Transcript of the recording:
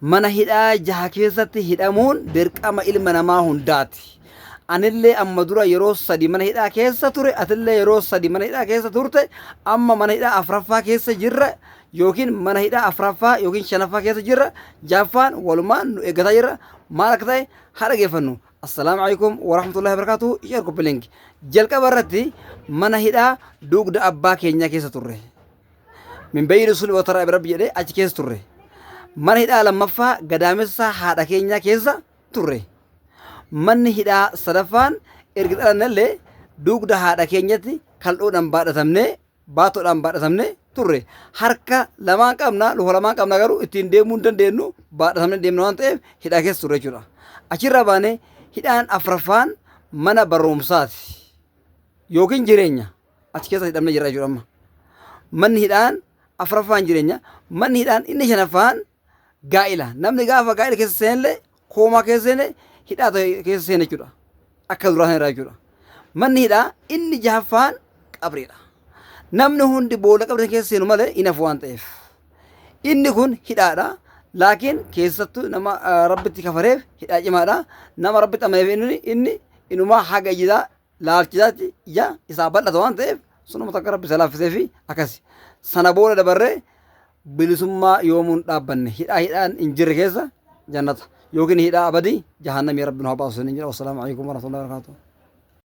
mana hidhaa jaha keessatti hidhamuun dirqama ilma namaa hundaati. Anillee amma dura yeroo sadi mana hidhaa keessa ture, atillee yeroo sadi mana hidhaa keessa turte, amma mana hidhaa afuraffaa keessa jirra yookiin mana hidhaa afuraffaa yookiin shanaffaa keessa jirra. Jaffaan walumaan nu eeggataa jirra. Maal akka ta'e haa dhaggeeffannu. Assalaamu alaikum warahmatullahi wabarakatuh. Ishee qophiilenki jalqaba irratti mana hidhaa dugda abbaa keenyaa keessa turre. Min bayyi sun wataraa birabbi jedhee achi keessa turre. Mana hidhaa lammaffaa gadaamessa haadha keenyaa keessa turre. Manni hidhaa sadaffaan erga dhalannallee dugda haadha keenyatti kal'oodhaan baadhatamnee baatoodhaan baadhatamnee turre. Harka lamaan qabna, luka lamaan qabna garuu ittiin deemuu hin dandeenyu baadhatamnee deemna waan ta'eef hidhaa keessa turre jechuudha. Achirraa baanee hidhaan afuraffaan mana barumsaati yookiin jireenya achi keessa hidhamne jira jechuudha amma. Manni hidhaan afuraffaan jireenya, manni hidhaan inni shanaffaan gaa'ila. Namni gaafa gaa'ila keessa seenellee koomaa keessa seene hidhaa keessa seene jechuudha. Akka duraan irraa jechuudha. Manni hidhaa inni jahaffaan qabriidha. Namni hundi boolla qabri keessa seenu malee hin hafu waan ta'eef. Inni kun hidhaadha. Laakiin keessattuu nama rabbitti kafareef hidhaa cimaadha. Nama rabbitti amaneef inni inumaa haga ijaa laalchisaatti ija isaa bal'ata waan ta'eef sunuma takka rabbi isa laaffisee fi akkasi. Sana booda dabarree bilisummaa yoomuun dhaabbanne hidhaan hin jirre keessa jannata yookiin hidhaa abadii jahannamii rabbi nu haa baasu. Wassalaamu alaikum warahmatullahi wabarakatuh.